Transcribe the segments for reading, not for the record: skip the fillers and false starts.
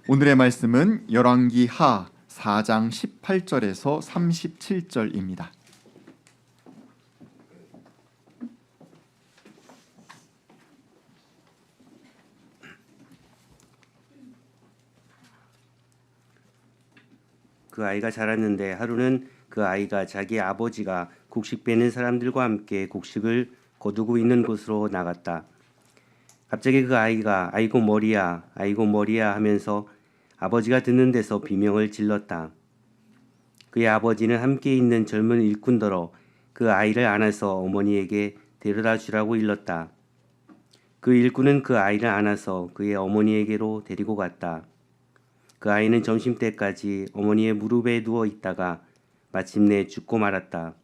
오늘의 말씀은 열왕기 하 4장 18절에서 37절입니다. 그 아이가 자랐는데 하루는 그 아이가 자기 아버지가 곡식 베는 사람들과 함께 곡식을 거두고 있는 곳으로 나갔다. 갑자기 그 아이가 아이고 머리야, 아이고 머리야 하면서 아버지가 듣는 데서 비명을 질렀다. 그의 아버지는 함께 있는 젊은 일꾼더러 그 아이를 안아서 어머니에게 데려다 주라고 일렀다. 그 일꾼은 그 아이를 안아서 그의 어머니에게로 데리고 갔다. 그 아이는 점심때까지 어머니의 무릎에 누워 있다가 마침내 죽고 말았다.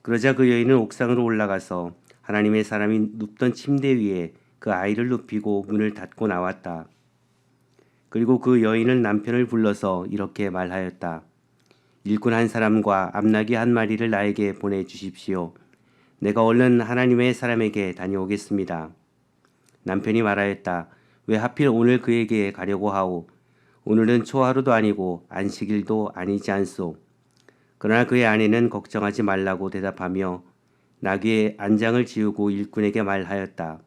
그러자 그 여인은 옥상으로 올라가서 하나님의 사람이 눕던 침대 위에 그 아이를 눕히고 문을 닫고 나왔다. 그리고 그 여인은 남편을 불러서 이렇게 말하였다. 일꾼 한 사람과 암나귀 한 마리를 나에게 보내주십시오. 내가 얼른 하나님의 사람에게 다녀오겠습니다. 남편이 말하였다. 왜 하필 오늘 그에게 가려고 하오? 오늘은 초하루도 아니고 안식일도 아니지 않소. 그러나 그의 아내는 걱정하지 말라고 대답하며 나귀의 안장을 지우고 일꾼에게 말하였다.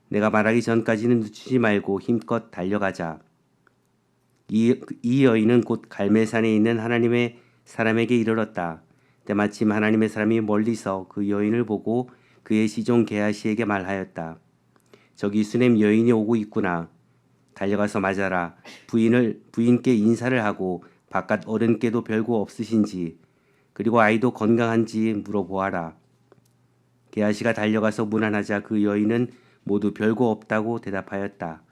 내가 말하기 전까지는 늦추지 말고 힘껏 달려가자. 이 여인은 곧 갈멜산에 있는 하나님의 사람에게 이르렀다. 때마침 하나님의 사람이 멀리서 그 여인을 보고 그의 시종 게하시에게 말하였다. 저기 수넴 여인이 오고 있구나. 달려가서 맞아라. 부인께 인사를 하고 바깥 어른께도 별거 없으신지 그리고 아이도 건강한지 물어보아라. 게하시가 달려가서 문안하자 그 여인은 모두 별거 없다고 대답하였다.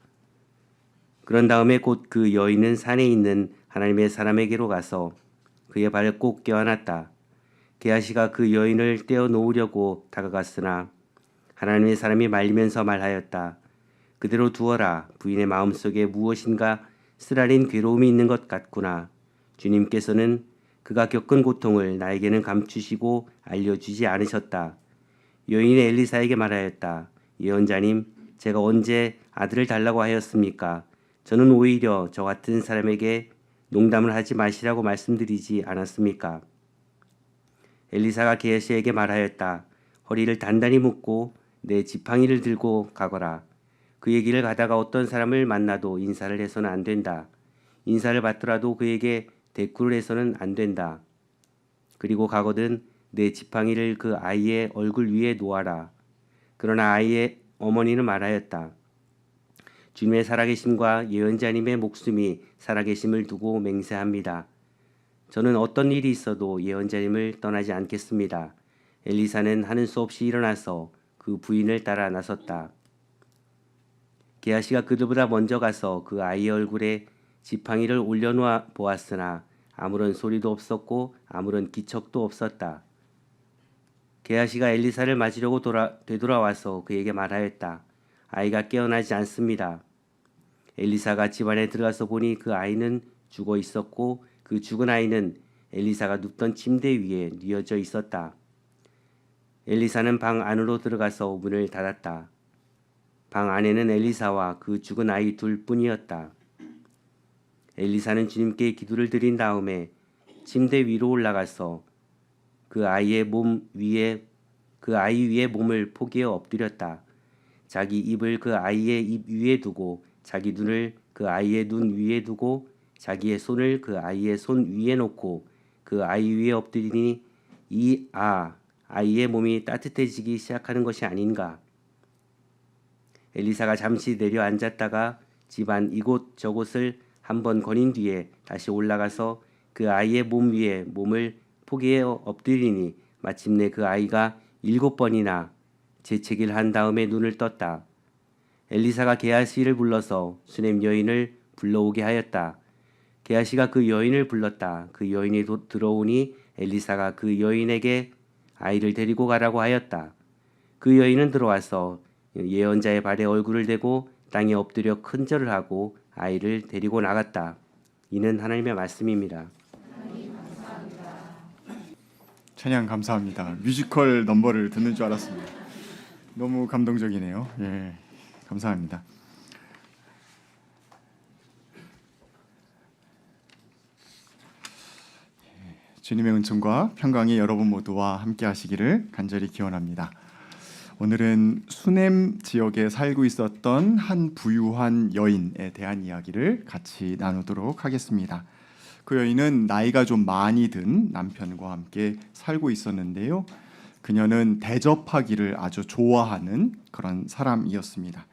그런 다음에 곧 그 여인은 산에 있는 하나님의 사람에게로 가서 그의 발을 꼭 껴안았다. 게하시가 그 여인을 떼어 놓으려고 다가갔으나 하나님의 사람이 말리면서 말하였다. 그대로 두어라. 부인의 마음속에 무엇인가 쓰라린 괴로움이 있는 것 같구나. 주님께서는 그가 겪은 고통을 나에게는 감추시고 알려주지 않으셨다. 여인이 엘리사에게 말하였다. 예언자님, 제가 언제 아들을 달라고 하였습니까? 저는 오히려 저 같은 사람에게 농담을 하지 마시라고 말씀드리지 않았습니까? 엘리사가 게하시에게 말하였다. 허리를 단단히 묶고 내 지팡이를 들고 가거라. 그의 길을 가다가 어떤 사람을 만나도 인사를 해서는 안 된다. 인사를 받더라도 그에게 대꾸를 해서는 안 된다. 그리고 가거든 내 지팡이를 그 아이의 얼굴 위에 놓아라. 그러나 아이의 어머니는 말하였다. 주님의 살아계심과 예언자님의 목숨이 살아계심을 두고 맹세합니다. 저는 어떤 일이 있어도 예언자님을 떠나지 않겠습니다. 엘리사는 하는 수 없이 일어나서 그 부인을 따라 나섰다. 게하시가 그들보다 먼저 가서 그 아이의 얼굴에 지팡이를 올려놓아 보았으나 아무런 소리도 없었고 아무런 기척도 없었다. 게하시가 엘리사를 맞으려고 되돌아와서 그에게 말하였다. 아이가 깨어나지 않습니다. 엘리사가 집안에 들어가서 보니 그 아이는 죽어 있었고 그 죽은 아이는 엘리사가 눕던 침대 위에 뉘어져 있었다. 엘리사는 방 안으로 들어가서 문을 닫았다. 방 안에는 엘리사와 그 죽은 아이 둘뿐이었다. 엘리사는 주님께 기도를 드린 다음에 침대 위로 올라가서 그 아이 위에 몸을 포개어 엎드렸다. 자기 입을 그 아이의 입 위에 두고 자기 눈을 그 아이의 눈 위에 두고 자기의 손을 그 아이의 손 위에 놓고 그 아이 위에 엎드리니 아이의 몸이 따뜻해지기 시작하는 것이 아닌가. 엘리사가 잠시 내려앉았다가 집안 이곳 저곳을 한번 거닌 뒤에 다시 올라가서 그 아이의 몸 위에 몸을 포개어 엎드리니 마침내 그 아이가 7번이나 재채기를 한 다음에 눈을 떴다. 엘리사가 게하시를 불러서 수넴 여인을 불러오게 하였다. 게하시가 그 여인을 불렀다. 그 여인이 들어오니 엘리사가 그 여인에게 아이를 데리고 가라고 하였다. 그 여인은 들어와서 예언자의 발에 얼굴을 대고 땅에 엎드려 큰 절을 하고 아이를 데리고 나갔다. 이는 하나님의 말씀입니다. 찬양 감사합니다. 뮤지컬 넘버를 듣는 줄 알았습니다. 너무 감동적이네요. 예, 감사합니다. 주님의 은총과 평강이 여러분 모두와 함께 하시기를 간절히 기원합니다. 오늘은 수냄 지역에 살고 있었던 한 부유한 여인에 대한 이야기를 같이 나누도록 하겠습니다. 그 여인은 나이가 좀 많이 든 남편과 함께 살고 있었는데요. 그녀는 대접하기를 아주 좋아하는 그런 사람이었습니다.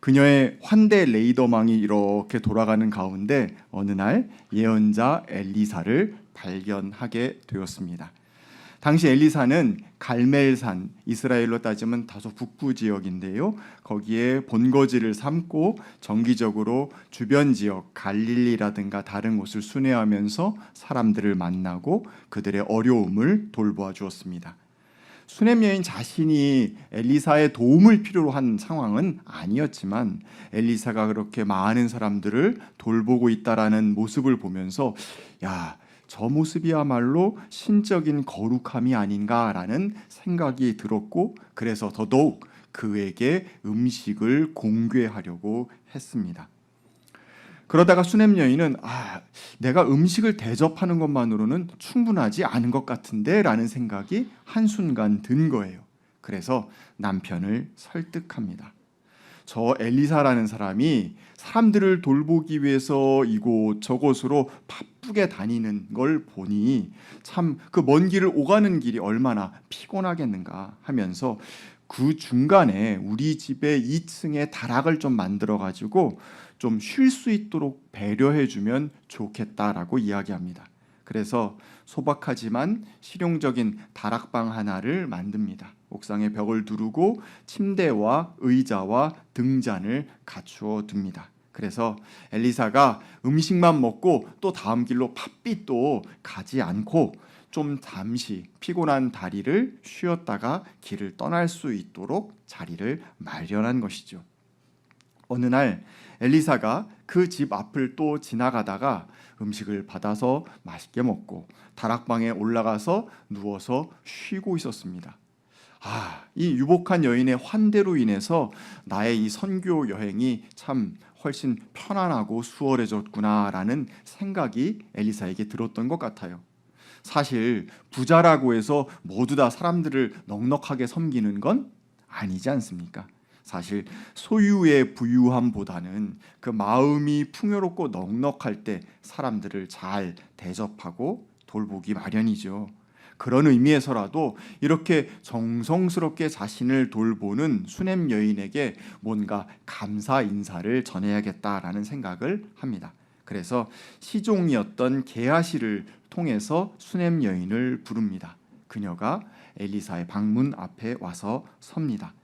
그녀의 환대 레이더망이 이렇게 돌아가는 가운데 어느 날 예언자 엘리사를 발견하게 되었습니다. 당시 엘리사는 갈멜산, 이스라엘로 따지면 다소 북부 지역인데요. 거기에 본거지를 삼고 정기적으로 주변 지역 갈릴리라든가 다른 곳을 순회하면서 사람들을 만나고 그들의 어려움을 돌보아 주었습니다. 수냄 여인 자신이 엘리사의 도움을 필요로 한 상황은 아니었지만 엘리사가 그렇게 많은 사람들을 돌보고 있다라는 모습을 보면서 저 모습이야말로 신적인 거룩함이 아닌가라는 생각이 들었고, 그래서 더더욱 그에게 음식을 공개하려고 했습니다. 그러다가 수냄 여인은 내가 음식을 대접하는 것만으로는 충분하지 않은 것 같은데 라는 생각이 한순간 든 거예요. 그래서 남편을 설득합니다. 저 엘리사라는 사람이 사람들을 돌보기 위해서 이곳 저곳으로 바쁘게 다니는 걸 보니 참 그 먼 길을 오가는 길이 얼마나 피곤하겠는가 하면서 그 중간에 우리 집의 2층에 다락을 좀 만들어 가지고 좀 쉴 수 있도록 배려해 주면 좋겠다라고 이야기합니다. 그래서 소박하지만 실용적인 다락방 하나를 만듭니다. 옥상에 벽을 두르고 침대와 의자와 등잔을 갖추어 둡니다. 그래서 엘리사가 음식만 먹고 또 다음 길로 바삐 또 가지 않고 좀 잠시 피곤한 다리를 쉬었다가 길을 떠날 수 있도록 자리를 마련한 것이죠. 어느 날 엘리사가 그 집 앞을 또 지나가다가 음식을 받아서 맛있게 먹고 다락방에 올라가서 누워서 쉬고 있었습니다. 이 유복한 여인의 환대로 인해서 나의 이 선교 여행이 참 훨씬 편안하고 수월해졌구나라는 생각이 엘리사에게 들었던 것 같아요. 사실 부자라고 해서 모두 다 사람들을 넉넉하게 섬기는 건 아니지 않습니까? 사실 소유의 부유함보다는 그 마음이 풍요롭고 넉넉할 때 사람들을 잘 대접하고 돌보기 마련이죠. 그런 의미에서라도 이렇게 정성스럽게 자신을 돌보는 수냄 여인에게 뭔가 감사 인사를 전해야겠다라는 생각을 합니다. 그래서 시종이었던 게하시를 통해서 수냄 여인을 부릅니다. 그녀가 엘리사의 방문 앞에 와서 섭니다.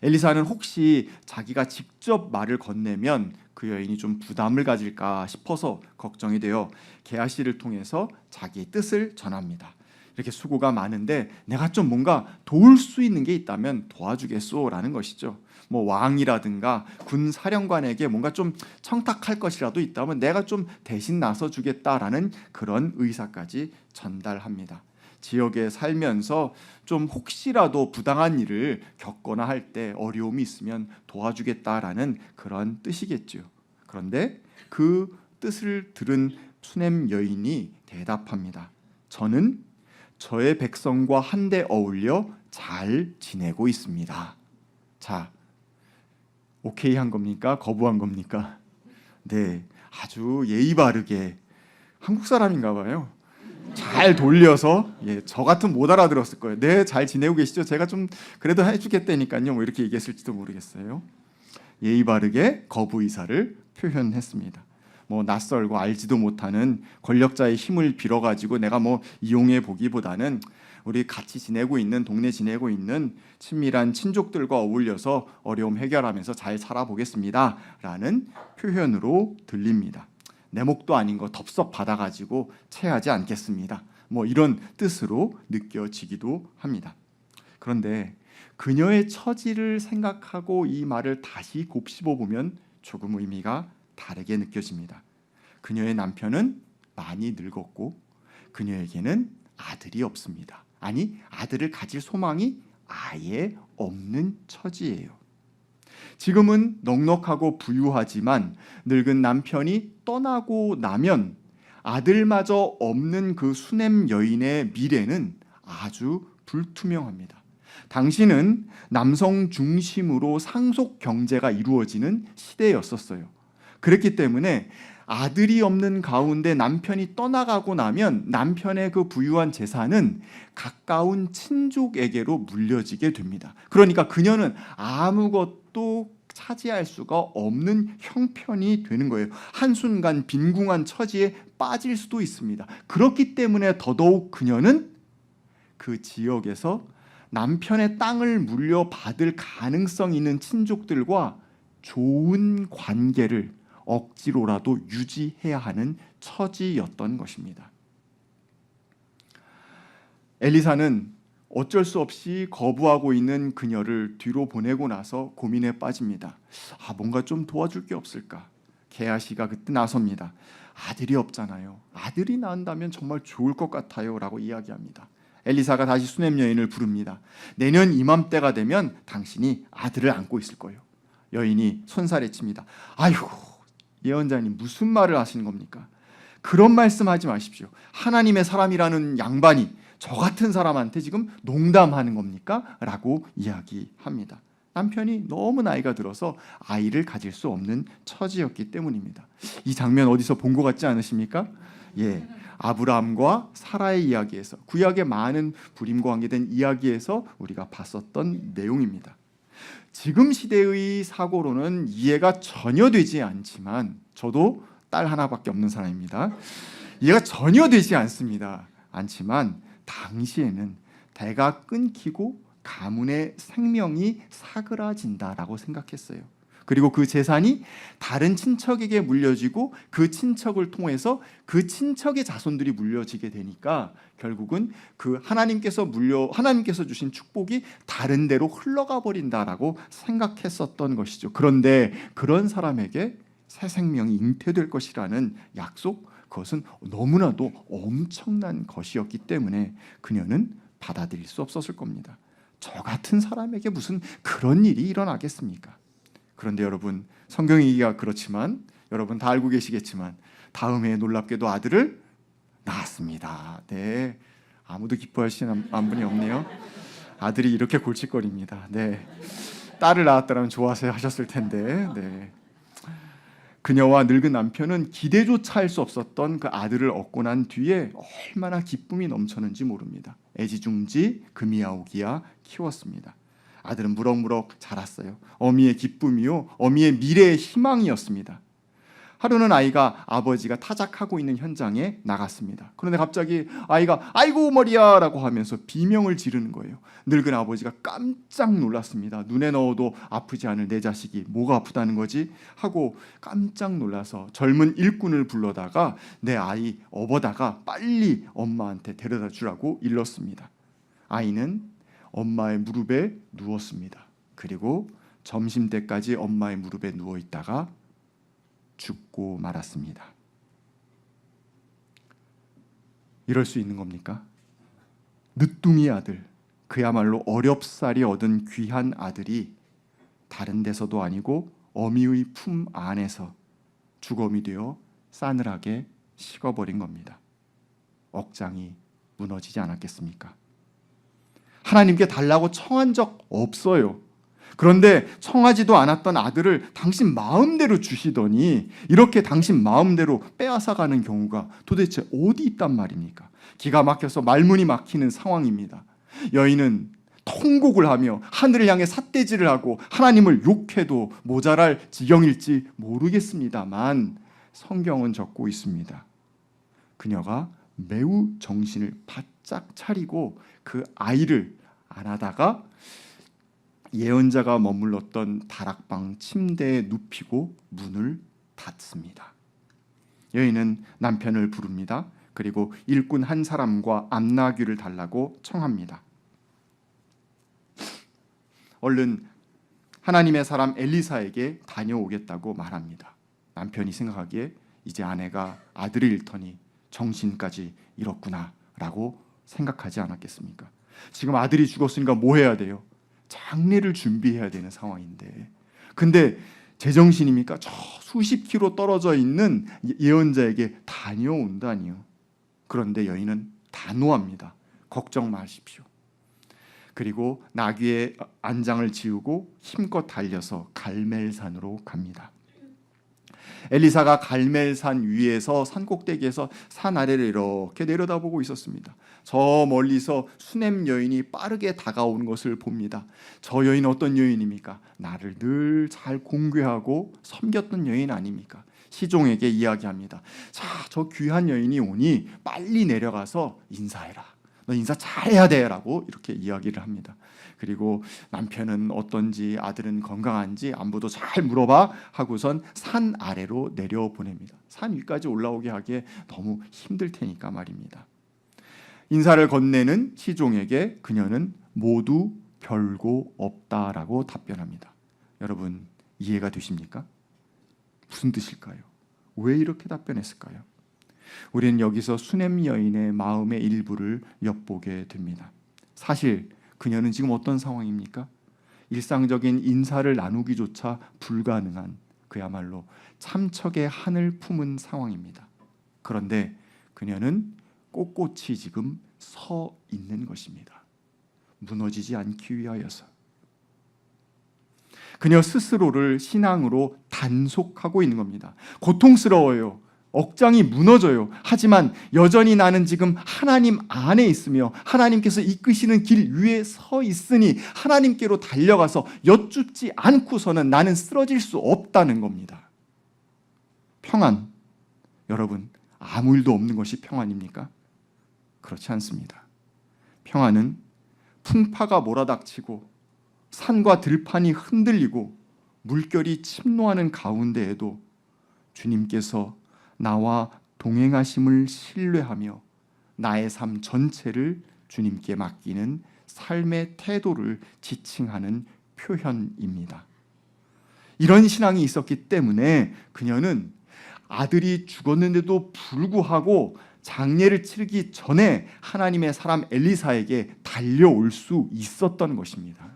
엘리사는 혹시 자기가 직접 말을 건네면 그 여인이 좀 부담을 가질까 싶어서 걱정이 되어 게하시를 통해서 자기의 뜻을 전합니다. 이렇게 수고가 많은데 내가 좀 뭔가 도울 수 있는 게 있다면 도와주겠소라는 것이죠. 왕이라든가 군 사령관에게 뭔가 좀 청탁할 것이라도 있다면 내가 좀 대신 나서 주겠다라는 그런 의사까지 전달합니다. 지역에 살면서 좀 혹시라도 부당한 일을 겪거나 할 때 어려움이 있으면 도와주겠다라는 그런 뜻이겠죠. 그런데 그 뜻을 들은 수냄 여인이 대답합니다. 저는 저의 백성과 한데 어울려 잘 지내고 있습니다. 자, 오케이 한 겁니까? 거부한 겁니까? 네, 아주 예의 바르게 한국 사람인가 봐요. 잘 돌려서 저 같으면 못 알아들었을 거예요. 네, 잘 지내고 계시죠? 제가 좀 그래도 해주겠다니까요. 이렇게 얘기했을지도 모르겠어요. 예의 바르게 거부 의사를 표현했습니다. 낯설고 알지도 못하는 권력자의 힘을 빌어가지고 내가 이용해 보기보다는 우리 같이 지내고 있는 동네 지내고 있는 친밀한 친족들과 어울려서 어려움 해결하면서 잘 살아보겠습니다 라는 표현으로 들립니다. 내 목도 아닌 거 덥석 받아가지고 체하지 않겠습니다. 이런 뜻으로 느껴지기도 합니다. 그런데 그녀의 처지를 생각하고 이 말을 다시 곱씹어 보면 조금 의미가 다르게 느껴집니다. 그녀의 남편은 많이 늙었고 그녀에게는 아들이 없습니다. 아니, 아들을 가질 소망이 아예 없는 처지예요. 지금은 넉넉하고 부유하지만 늙은 남편이 떠나고 나면 아들마저 없는 그 수넴 여인의 미래는 아주 불투명합니다. 당시는 남성 중심으로 상속 경제가 이루어지는 시대였었어요. 그렇기 때문에 아들이 없는 가운데 남편이 떠나가고 나면 남편의 그 부유한 재산은 가까운 친족에게로 물려지게 됩니다. 그러니까 그녀는 아무것도 차지할 수가 없는 형편이 되는 거예요. 한순간 빈궁한 처지에 빠질 수도 있습니다. 그렇기 때문에 더더욱 그녀는 그 지역에서 남편의 땅을 물려받을 가능성 있는 친족들과 좋은 관계를 억지로라도 유지해야 하는 처지였던 것입니다. 엘리사는 어쩔 수 없이 거부하고 있는 그녀를 뒤로 보내고 나서 고민에 빠집니다. 뭔가 좀 도와줄 게 없을까? 게하시가 그때 나섭니다. 아들이 없잖아요. 아들이 낳는다면 정말 좋을 것 같아요 라고 이야기합니다. 엘리사가 다시 수넴 여인을 부릅니다. 내년 이맘때가 되면 당신이 아들을 안고 있을 거예요. 여인이 손살에 칩니다. 아이고, 예언자님 무슨 말을 하시는 겁니까? 그런 말씀하지 마십시오. 하나님의 사람이라는 양반이 저 같은 사람한테 지금 농담하는 겁니까? 라고 이야기합니다. 남편이 너무 나이가 들어서 아이를 가질 수 없는 처지였기 때문입니다. 이 장면 어디서 본 것 같지 않으십니까? 예, 아브라함과 사라의 이야기에서, 구약의 많은 불임과 관계된 이야기에서 우리가 봤었던 내용입니다. 지금 시대의 사고로는 이해가 전혀 되지 않지만, 저도 딸 하나밖에 없는 사람입니다. 이해가 전혀 되지 않지만 당시에는 대가 끊기고 가문의 생명이 사그라진다라고 생각했어요. 그리고 그 재산이 다른 친척에게 물려지고 그 친척을 통해서 그 친척의 자손들이 물려지게 되니까 결국은 그 하나님께서 주신 축복이 다른 데로 흘러가 버린다라고 생각했었던 것이죠. 그런데 그런 사람에게 새 생명이 잉태될 것이라는 약속, 그것은 너무나도 엄청난 것이었기 때문에 그녀는 받아들일 수 없었을 겁니다. 저 같은 사람에게 무슨 그런 일이 일어나겠습니까? 그런데 여러분, 성경 얘기가 그렇지만 여러분 다 알고 계시겠지만 다음 해에 놀랍게도 아들을 낳았습니다. 네, 아무도 기뻐하시는 분이 없네요. 아들이 이렇게 골칫거립니다. 네, 딸을 낳았다면 좋아서 하셨을 텐데. 네. 그녀와 늙은 남편은 기대조차 할 수 없었던 그 아들을 얻고 난 뒤에 얼마나 기쁨이 넘쳤는지 모릅니다. 애지중지 금이야오기야 키웠습니다. 아들은 무럭무럭 자랐어요. 어미의 기쁨이요, 어미의 미래의 희망이었습니다. 하루는 아이가 아버지가 타작하고 있는 현장에 나갔습니다. 그런데 갑자기 아이가 아이고 머리야 라고 하면서 비명을 지르는 거예요. 늙은 아버지가 깜짝 놀랐습니다. 눈에 넣어도 아프지 않을 내 자식이 뭐가 아프다는 거지? 하고 깜짝 놀라서 젊은 일꾼을 불러다가 내 아이 업어다가 빨리 엄마한테 데려다 주라고 일렀습니다. 아이는 엄마의 무릎에 누웠습니다. 그리고 점심때까지 엄마의 무릎에 누워 있다가 죽고 말았습니다. 이럴 수 있는 겁니까? 늦둥이 아들, 그야말로 어렵사리 얻은 귀한 아들이 다른 데서도 아니고 어미의 품 안에서 주검이 되어 싸늘하게 식어버린 겁니다. 억장이 무너지지 않았겠습니까? 하나님께 달라고 청한 적 없어요. 그런데 청하지도 않았던 아들을 당신 마음대로 주시더니 이렇게 당신 마음대로 빼앗아가는 경우가 도대체 어디 있단 말입니까? 기가 막혀서 말문이 막히는 상황입니다. 여인은 통곡을 하며 하늘을 향해 삿대질을 하고 하나님을 욕해도 모자랄 지경일지 모르겠습니다만 성경은 적고 있습니다. 그녀가 매우 정신을 바짝 차리고 그 아이를 안아다가 예언자가 머물렀던 다락방 침대에 눕히고 문을 닫습니다. 여인은 남편을 부릅니다. 그리고 일꾼 한 사람과 암나귀를 달라고 청합니다. 얼른 하나님의 사람 엘리사에게 다녀오겠다고 말합니다. 남편이 생각하기에 이제 아내가 아들을 잃더니 정신까지 잃었구나 라고 생각하지 않았겠습니까? 지금 아들이 죽었으니까 뭐 해야 돼요? 장례를 준비해야 되는 상황인데, 근데 제정신입니까? 저 수십 킬로 떨어져 있는 예언자에게 다녀온다니요. 그런데 여인은 단호합니다. 걱정 마십시오. 그리고 나귀의 안장을 지우고 힘껏 달려서 갈멜산으로 갑니다. 엘리사가 갈멜산 위에서 산 꼭대기에서 산 아래를 이렇게 내려다보고 있었습니다. 저 멀리서 수넴 여인이 빠르게 다가오는 것을 봅니다. 저 여인은 어떤 여인입니까? 나를 늘 잘 공귀하고 섬겼던 여인 아닙니까? 시종에게 이야기합니다. 자, 저 귀한 여인이 오니 빨리 내려가서 인사해라. 너 인사 잘해야 돼 라고 이렇게 이야기를 합니다. 그리고 남편은 어떤지, 아들은 건강한지 안부도 잘 물어봐 하고선 산 아래로 내려보냅니다. 산 위까지 올라오게 하기에 너무 힘들 테니까 말입니다. 인사를 건네는 시종에게 그녀는 모두 별거 없다라고 답변합니다. 여러분 이해가 되십니까? 무슨 뜻일까요? 왜 이렇게 답변했을까요? 우리는 여기서 수넴 여인의 마음의 일부를 엿보게 됩니다. 사실 그녀는 지금 어떤 상황입니까? 일상적인 인사를 나누기조차 불가능한 그야말로 참척의 한을 품은 상황입니다. 그런데 그녀는 꼿꼿이 지금 서 있는 것입니다. 무너지지 않기 위하여서. 그녀 스스로를 신앙으로 단속하고 있는 겁니다. 고통스러워요. 억장이 무너져요. 하지만 여전히 나는 지금 하나님 안에 있으며 하나님께서 이끄시는 길 위에 서 있으니 하나님께로 달려가서 여쭙지 않고서는 나는 쓰러질 수 없다는 겁니다. 평안, 여러분 아무 일도 없는 것이 평안입니까? 그렇지 않습니다. 평안은 풍파가 몰아닥치고 산과 들판이 흔들리고 물결이 침노하는 가운데에도 주님께서 나와 동행하심을 신뢰하며 나의 삶 전체를 주님께 맡기는 삶의 태도를 지칭하는 표현입니다. 이런 신앙이 있었기 때문에 그녀는 아들이 죽었는데도 불구하고 장례를 치르기 전에 하나님의 사람 엘리사에게 달려올 수 있었던 것입니다.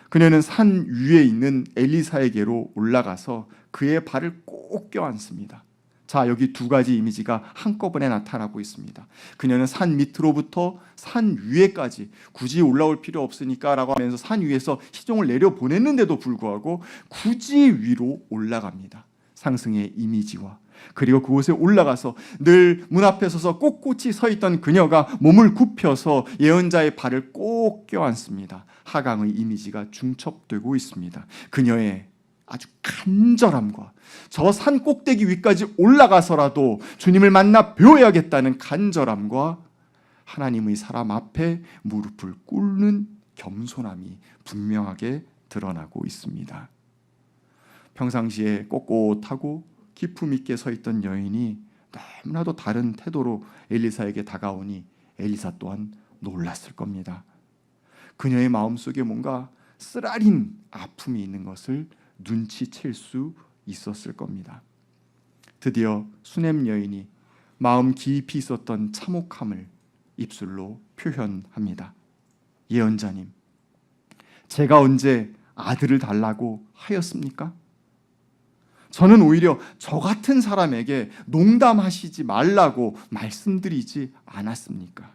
그녀는 산 위에 있는 엘리사에게로 올라가서 그의 발을 꼭 껴안습니다. 자, 여기 두 가지 이미지가 한꺼번에 나타나고 있습니다. 그녀는 산 밑으로부터 산 위에까지 굳이 올라올 필요 없으니까 라고 하면서 산 위에서 시종을 내려보냈는데도 불구하고 굳이 위로 올라갑니다. 상승의 이미지와 그리고 그곳에 올라가서 늘 문 앞에 서서 꼿꼿이 서 있던 그녀가 몸을 굽혀서 예언자의 발을 꼭 껴안습니다. 하강의 이미지가 중첩되고 있습니다. 그녀의 아주 간절함과 저 산 꼭대기 위까지 올라가서라도 주님을 만나 배워야겠다는 간절함과 하나님의 사람 앞에 무릎을 꿇는 겸손함이 분명하게 드러나고 있습니다. 평상시에 꼿꼿하고 기품 있게 서 있던 여인이 너무나도 다른 태도로 엘리사에게 다가오니 엘리사 또한 놀랐을 겁니다. 그녀의 마음속에 뭔가 쓰라린 아픔이 있는 것을 눈치챌 수 있었을 겁니다. 드디어 수넴 여인이 마음 깊이 있었던 참혹함을 입술로 표현합니다. 예언자님, 제가 언제 아들을 달라고 하였습니까? 저는 오히려 저 같은 사람에게 농담하시지 말라고 말씀드리지 않았습니까?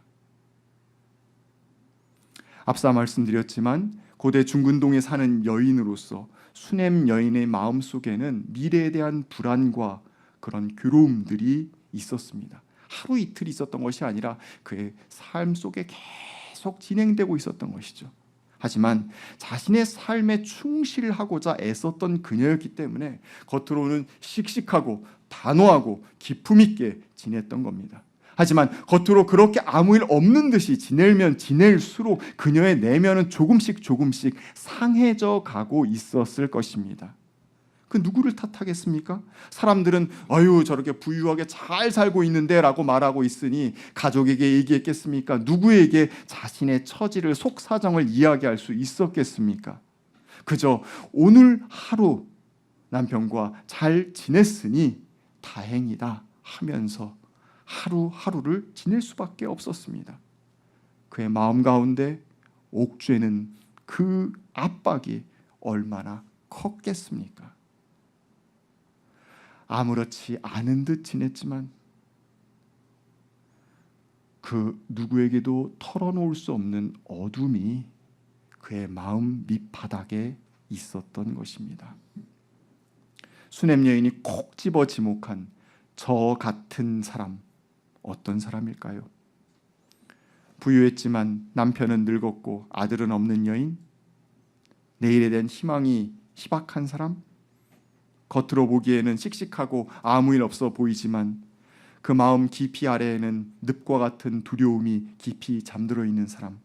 앞서 말씀드렸지만 고대 중근동에 사는 여인으로서 수넴 여인의 마음속에는 미래에 대한 불안과 그런 괴로움들이 있었습니다. 하루 이틀 있었던 것이 아니라 그의 삶 속에 계속 진행되고 있었던 것이죠. 하지만 자신의 삶에 충실하고자 애썼던 그녀였기 때문에 겉으로는 씩씩하고 단호하고 기품 있게 지냈던 겁니다. 하지만 겉으로 그렇게 아무 일 없는 듯이 지내면 지낼수록 그녀의 내면은 조금씩 상해져 가고 있었을 것입니다. 그 누구를 탓하겠습니까? 사람들은 아유 저렇게 부유하게 잘 살고 있는데 라고 말하고 있으니 가족에게 얘기했겠습니까? 누구에게 자신의 처지를 속사정을 이야기할 수 있었겠습니까? 그저 오늘 하루 남편과 잘 지냈으니 다행이다 하면서 하루하루를 지낼 수밖에 없었습니다. 그의 마음 가운데 옥죄는 그 압박이 얼마나 컸겠습니까? 아무렇지 않은 듯 지냈지만 그 누구에게도 털어놓을 수 없는 어둠이 그의 마음 밑바닥에 있었던 것입니다. 수냄 여인이 콕 집어 지목한 저 같은 사람, 어떤 사람일까요? 부유했지만 남편은 늙었고 아들은 없는 여인, 내일에 대한 희망이 희박한 사람, 겉으로 보기에는 씩씩하고 아무 일 없어 보이지만 그 마음 깊이 아래에는 늪과 같은 두려움이 깊이 잠들어 있는 사람.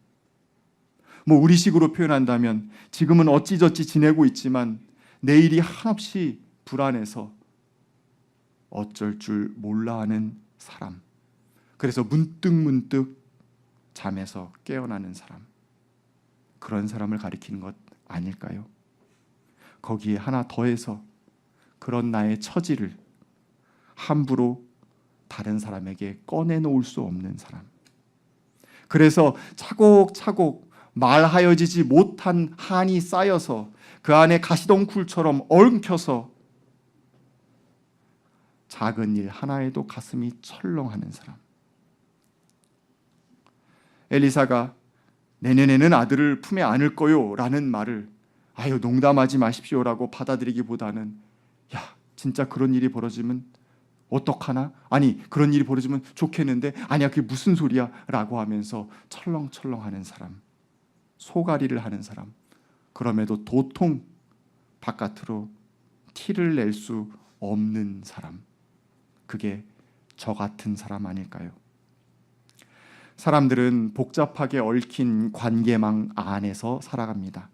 뭐 우리식으로 표현한다면 지금은 어찌저찌 지내고 있지만 내일이 한없이 불안해서 어쩔 줄 몰라 하는 사람. 그래서 문득 잠에서 깨어나는 사람. 그런 사람을 가리키는 것 아닐까요? 거기에 하나 더해서 그런 나의 처지를 함부로 다른 사람에게 꺼내놓을 수 없는 사람. 그래서 차곡차곡 말하여지지 못한 한이 쌓여서 그 안에 가시덩굴처럼 얽혀서 작은 일 하나에도 가슴이 철렁하는 사람. 엘리사가 내년에는 아들을 품에 안을 거요 라는 말을 아유 농담하지 마십시오라고 받아들이기보다는 야 진짜 그런 일이 벌어지면 어떡하나? 아니 그런 일이 벌어지면 좋겠는데 아니야 그게 무슨 소리야 라고 하면서 철렁철렁하는 사람, 소가리를 하는 사람, 그럼에도 도통 바깥으로 티를 낼 수 없는 사람, 그게 저 같은 사람 아닐까요? 사람들은 복잡하게 얽힌 관계망 안에서 살아갑니다.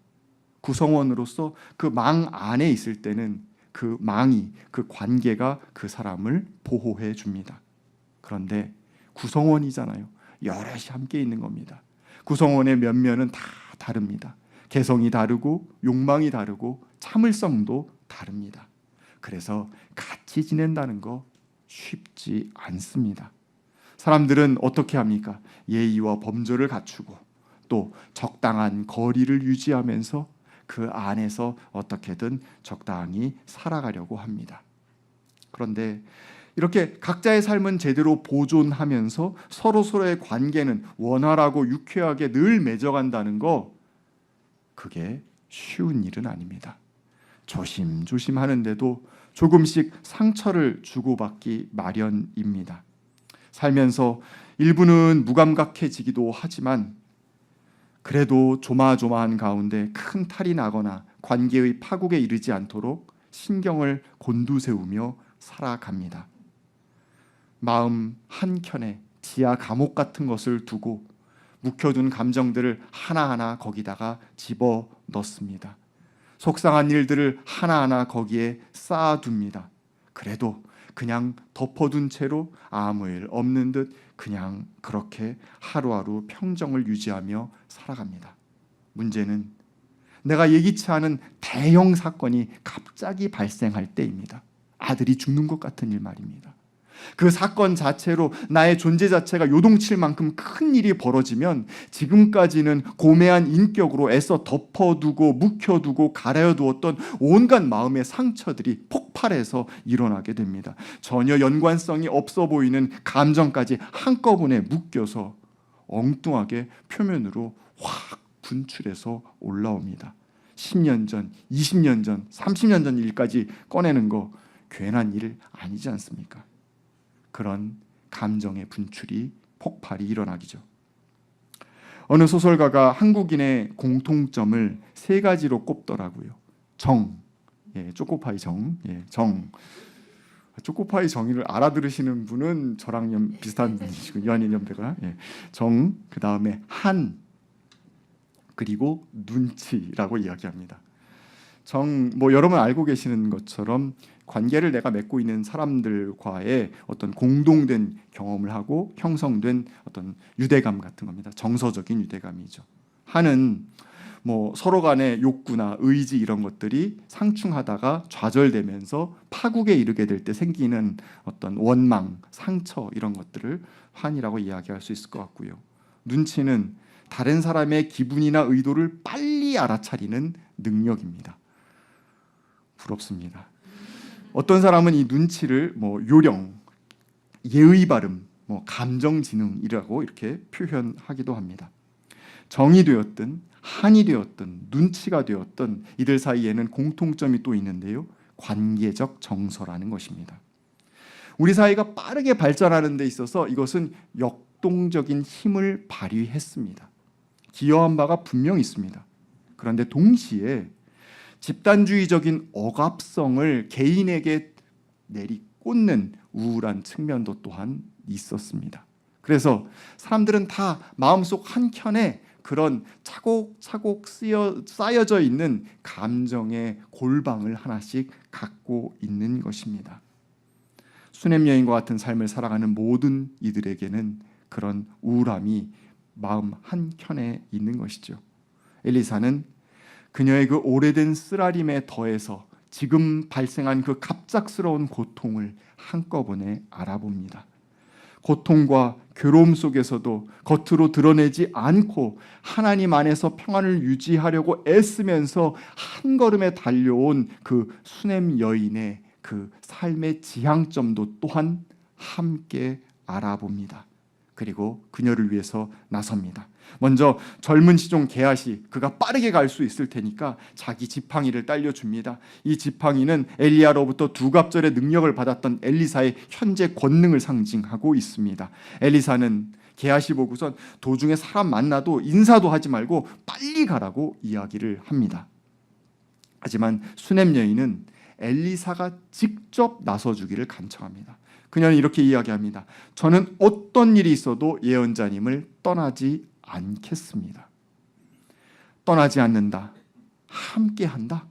구성원으로서 그 망 안에 있을 때는 그 망이, 그 관계가 그 사람을 보호해 줍니다. 그런데 구성원이잖아요. 여럿이 함께 있는 겁니다. 구성원의 면면은 다 다릅니다. 개성이 다르고 욕망이 다르고 참을성도 다릅니다. 그래서 같이 지낸다는 거 쉽지 않습니다. 사람들은 어떻게 합니까? 예의와 범절을 갖추고 또 적당한 거리를 유지하면서 그 안에서 어떻게든 적당히 살아가려고 합니다. 그런데 이렇게 각자의 삶은 제대로 보존하면서 서로서로의 관계는 원활하고 유쾌하게 늘 맺어간다는 거, 그게 쉬운 일은 아닙니다. 조심조심 하는데도 조금씩 상처를 주고받기 마련입니다. 살면서 일부는 무감각해지기도 하지만 그래도 조마조마한 가운데 큰 탈이 나거나 관계의 파국에 이르지 않도록 신경을 곤두세우며 살아갑니다. 마음 한켠에 지하 감옥 같은 것을 두고 묵혀둔 감정들을 하나하나 거기다가 집어 넣습니다. 속상한 일들을 하나하나 거기에 쌓아둡니다. 그래도 그냥 덮어둔 채로 아무 일 없는 듯 그냥 그렇게 하루하루 평정을 유지하며 살아갑니다. 문제는 내가 예기치 않은 대형 사건이 갑자기 발생할 때입니다. 아들이 죽는 것 같은 일 말입니다. 그 사건 자체로 나의 존재 자체가 요동칠 만큼 큰 일이 벌어지면 지금까지는 고매한 인격으로 애써 덮어두고 묵혀두고 가려두었던 온갖 마음의 상처들이 폭발해서 일어나게 됩니다. 전혀 연관성이 없어 보이는 감정까지 한꺼번에 묶여서 엉뚱하게 표면으로 확 분출해서 올라옵니다. 10년 전, 20년 전, 30년 전 일까지 꺼내는 거 괜한 일 아니지 않습니까? 그런 감정의 분출이 폭발이 일어나기죠. 어느 소설가가 한국인의 공통점을 3가지로 꼽더라고요. 정, 초코파이 정, 정. 초코파이 정의를 알아들으시는 분은 저랑 비슷한 분이시고 연인연배가 정, 그 다음에 한, 그리고 눈치라고 이야기합니다. 정, 뭐 여러분 알고 계시는 것처럼 관계를 내가 맺고 있는 사람들과의 어떤 공동된 경험을 하고 형성된 어떤 유대감 같은 겁니다. 정서적인 유대감이죠. 한은 뭐 서로 간의 욕구나 의지 이런 것들이 상충하다가 좌절되면서 파국에 이르게 될 때 생기는 어떤 원망, 상처 이런 것들을 한이라고 이야기할 수 있을 것 같고요. 눈치는 다른 사람의 기분이나 의도를 빨리 알아차리는 능력입니다. 부럽습니다. 어떤 사람은 이 눈치를 요령, 예의 바름, 감정 지능이라고 이렇게 표현하기도 합니다. 정이 되었든 한이 되었든 눈치가 되었든 이들 사이에는 공통점이 또 있는데요. 관계적 정서라는 것입니다. 우리 사회가 빠르게 발전하는 데 있어서 이것은 역동적인 힘을 발휘했습니다. 기여한 바가 분명히 있습니다. 그런데 동시에 집단주의적인 억압성을 개인에게 내리꽂는 우울한 측면도 또한 있었습니다. 그래서 사람들은 다 마음속 한켠에 그런 차곡차곡 쌓여져 있는 감정의 골방을 하나씩 갖고 있는 것입니다. 수냄 여인과 같은 삶을 살아가는 모든 이들에게는 그런 우울함이 마음 한켠에 있는 것이죠. 엘리사는 그녀의 그 오래된 쓰라림에 더해서 지금 발생한 그 갑작스러운 고통을 한꺼번에 알아봅니다. 고통과 괴로움 속에서도 겉으로 드러내지 않고 하나님 안에서 평안을 유지하려고 애쓰면서 한 걸음에 달려온 그 수냄 여인의 그 삶의 지향점도 또한 함께 알아봅니다. 그리고 그녀를 위해서 나섭니다. 먼저 젊은 시종 게하시, 그가 빠르게 갈 수 있을 테니까 자기 지팡이를 딸려줍니다. 이 지팡이는 엘리야로부터 두갑절의 능력을 받았던 엘리사의 현재 권능을 상징하고 있습니다. 엘리사는 게하시 보고선 도중에 사람 만나도 인사도 하지 말고 빨리 가라고 이야기를 합니다. 하지만 수냄 여인은 엘리사가 직접 나서주기를 간청합니다. 그녀는 이렇게 이야기합니다. 저는 어떤 일이 있어도 예언자님을 떠나지 않겠습니다. 떠나지 않는다. 함께한다.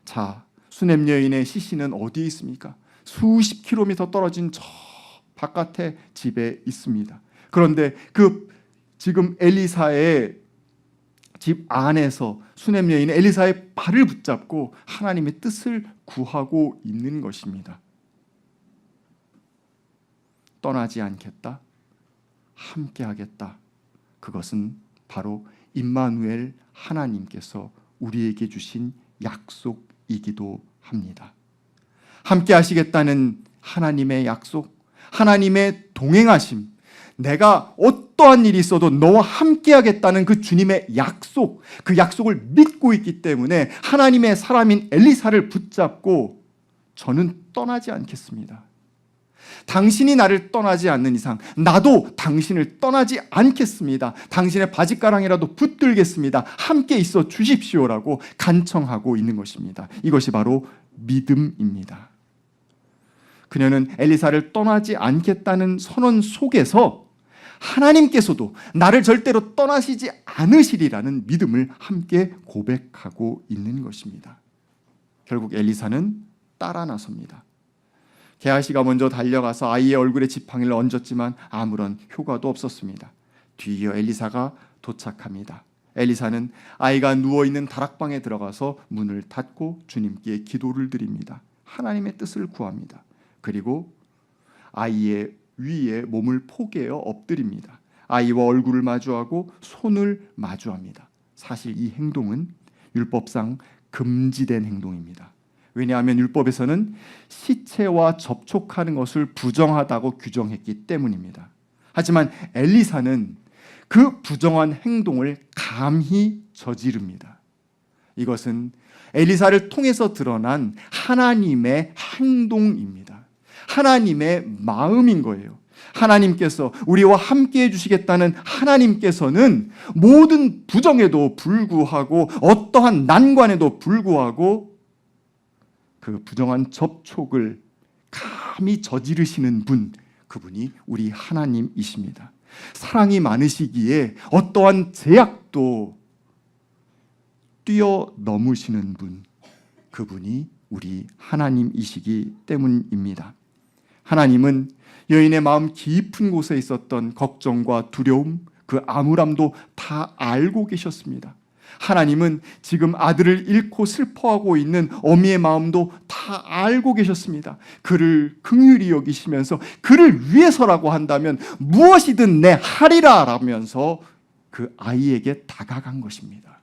자, 수냄 여인의 시신은 어디에 있습니까? 수십 킬로미터 떨어진 저 바깥에 집에 있습니다. 그런데 그 지금 엘리사의 집 안에서 수냄 여인은 엘리사의 발을 붙잡고 하나님의 뜻을 구하고 있는 것입니다. 떠나지 않겠다. 함께하겠다. 그것은 바로 임마누엘 하나님께서 우리에게 주신 약속이기도 합니다. 함께 하시겠다는 하나님의 약속, 하나님의 동행하심, 내가 어떠한 일이 있어도 너와 함께 하겠다는 그 주님의 약속, 그 약속을 믿고 있기 때문에 하나님의 사람인 엘리사를 붙잡고 저는 떠나지 않겠습니다. 당신이 나를 떠나지 않는 이상 나도 당신을 떠나지 않겠습니다. 당신의 바짓가랑이라도 붙들겠습니다. 함께 있어 주십시오라고 간청하고 있는 것입니다. 이것이 바로 믿음입니다. 그녀는 엘리사를 떠나지 않겠다는 선언 속에서 하나님께서도 나를 절대로 떠나시지 않으시리라는 믿음을 함께 고백하고 있는 것입니다. 결국 엘리사는 따라 나섭니다. 게하시가 먼저 달려가서 아이의 얼굴에 지팡이를 얹었지만 아무런 효과도 없었습니다. 뒤이어 엘리사가 도착합니다. 엘리사는 아이가 누워있는 다락방에 들어가서 문을 닫고 주님께 기도를 드립니다. 하나님의 뜻을 구합니다. 그리고 아이의 위에 몸을 포개어 엎드립니다. 아이와 얼굴을 마주하고 손을 마주합니다. 사실 이 행동은 율법상 금지된 행동입니다. 왜냐하면 율법에서는 시체와 접촉하는 것을 부정하다고 규정했기 때문입니다. 하지만 엘리사는 그 부정한 행동을 감히 저지릅니다. 이것은 엘리사를 통해서 드러난 하나님의 행동입니다. 하나님의 마음인 거예요. 하나님께서 우리와 함께 해주시겠다는 하나님께서는 모든 부정에도 불구하고 어떠한 난관에도 불구하고 그 부정한 접촉을 감히 저지르시는 분, 그분이 우리 하나님이십니다. 사랑이 많으시기에 어떠한 제약도 뛰어넘으시는 분, 그분이 우리 하나님이시기 때문입니다. 하나님은 여인의 마음 깊은 곳에 있었던 걱정과 두려움, 그 암울함도 다 알고 계셨습니다. 하나님은 지금 아들을 잃고 슬퍼하고 있는 어미의 마음도 다 알고 계셨습니다. 그를 긍휼히 여기시면서 그를 위해서라고 한다면 무엇이든 내 하리라 라면서 그 아이에게 다가간 것입니다.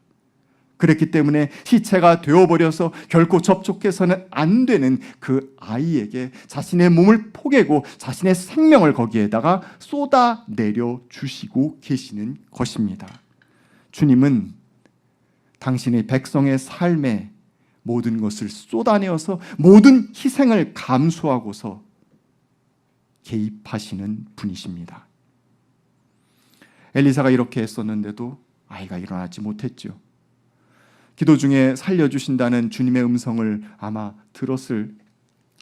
그랬기 때문에 시체가 되어버려서 결코 접촉해서는 안 되는 그 아이에게 자신의 몸을 포개고 자신의 생명을 거기에다가 쏟아내려 주시고 계시는 것입니다. 주님은 당신의 백성의 삶에 모든 것을 쏟아내어서 모든 희생을 감수하고서 개입하시는 분이십니다. 엘리사가 이렇게 했었는데도 아이가 일어나지 못했죠. 기도 중에 살려주신다는 주님의 음성을 아마 들었을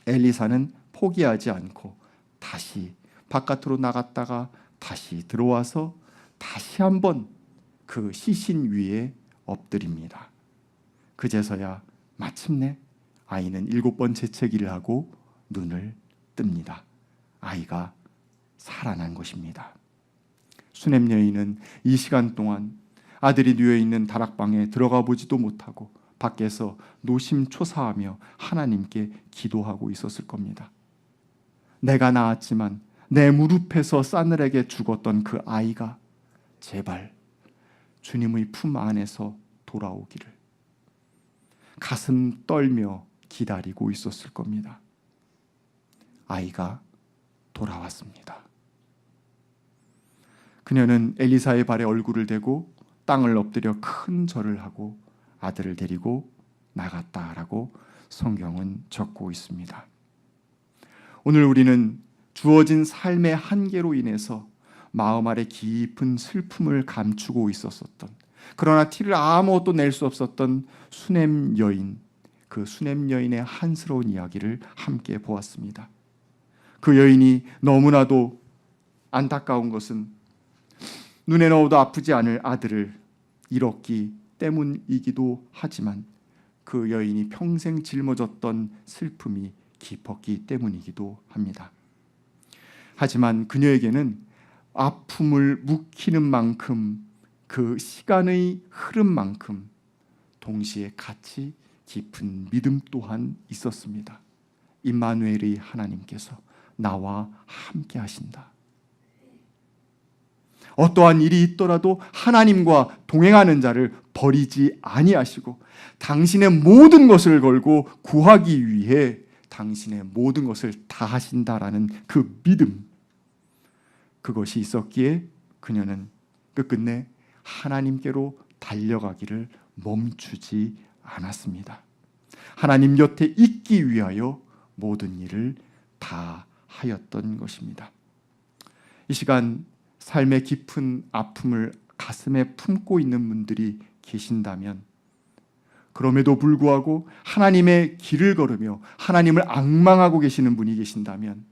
엘리사는 포기하지 않고 다시 바깥으로 나갔다가 다시 들어와서 다시 한번 그 시신 위에 엎드립니다. 그제서야 마침내 아이는 7번 재채기를 하고 눈을 뜹니다. 아이가 살아난 것입니다. 수냄 여인은 이 시간 동안 아들이 누워있는 다락방에 들어가 보지도 못하고 밖에서 노심초사하며 하나님께 기도하고 있었을 겁니다. 내가 낳았지만 내 무릎에서 싸늘하게 죽었던 그 아이가 제발 주님의 품 안에서 돌아오기를 가슴 떨며 기다리고 있었을 겁니다. 아이가 돌아왔습니다. 그녀는 엘리사의 발에 얼굴을 대고 땅을 엎드려 큰 절을 하고 아들을 데리고 나갔다라고 성경은 적고 있습니다. 오늘 우리는 주어진 삶의 한계로 인해서 마음 아래 깊은 슬픔을 감추고 있었던, 그러나 티를 아무것도 낼 수 없었던 수냄 여인, 그 수냄 여인의 한스러운 이야기를 함께 보았습니다. 그 여인이 너무나도 안타까운 것은 눈에 넣어도 아프지 않을 아들을 잃었기 때문이기도 하지만 그 여인이 평생 짊어졌던 슬픔이 깊었기 때문이기도 합니다. 하지만 그녀에게는 아픔을 묵히는 만큼 그 시간의 흐름만큼 동시에 같이 깊은 믿음 또한 있었습니다. 임마누엘의 하나님께서 나와 함께 하신다. 어떠한 일이 있더라도 하나님과 동행하는 자를 버리지 아니하시고 당신의 모든 것을 걸고 구하기 위해 당신의 모든 것을 다하신다라는 그 믿음, 그것이 있었기에 그녀는 끝끝내 하나님께로 달려가기를 멈추지 않았습니다. 하나님 곁에 있기 위하여 모든 일을 다 하였던 것입니다. 이 시간 삶의 깊은 아픔을 가슴에 품고 있는 분들이 계신다면, 그럼에도 불구하고 하나님의 길을 걸으며 하나님을 앙망하고 계시는 분이 계신다면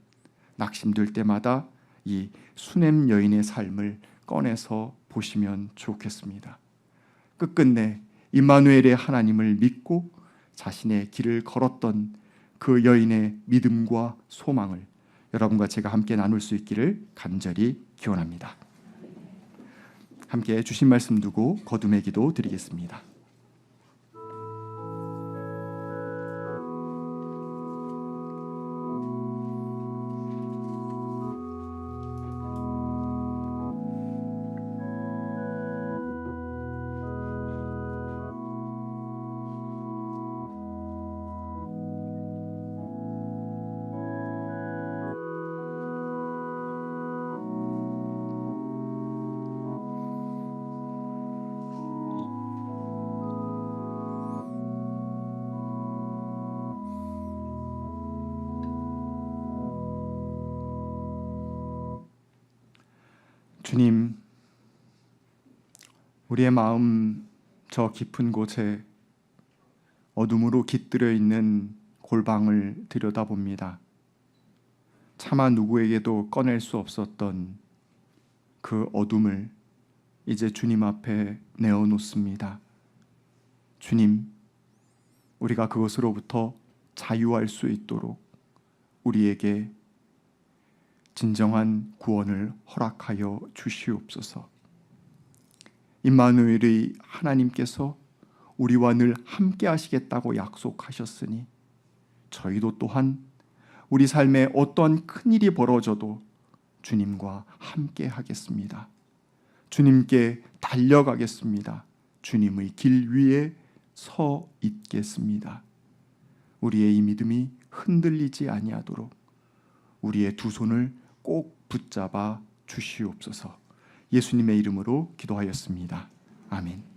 낙심될 때마다 이 수냄 여인의 삶을 꺼내서 보시면 좋겠습니다. 끝끝내 임마누엘의 하나님을 믿고 자신의 길을 걸었던 그 여인의 믿음과 소망을 여러분과 제가 함께 나눌 수 있기를 간절히 기원합니다. 함께 주신 말씀 두고 거듭의 기도 드리겠습니다. 주님, 우리의 마음 저 깊은 곳에 어둠으로 깃들여 있는 골방을 들여다봅니다. 차마 누구에게도 꺼낼 수 없었던 그 어둠을 이제 주님 앞에 내어놓습니다. 주님, 우리가 그것으로부터 자유할 수 있도록 우리에게 진정한 구원을 허락하여 주시옵소서. 임마누엘의 하나님께서 우리와 늘 함께 하시겠다고 약속하셨으니 저희도 또한 우리 삶에 어떤 큰일이 벌어져도 주님과 함께 하겠습니다. 주님께 달려가겠습니다. 주님의 길 위에 서 있겠습니다. 우리의 이 믿음이 흔들리지 아니하도록 우리의 두 손을 꼭 붙잡아 주시옵소서. 예수님의 이름으로 기도하였습니다. 아멘.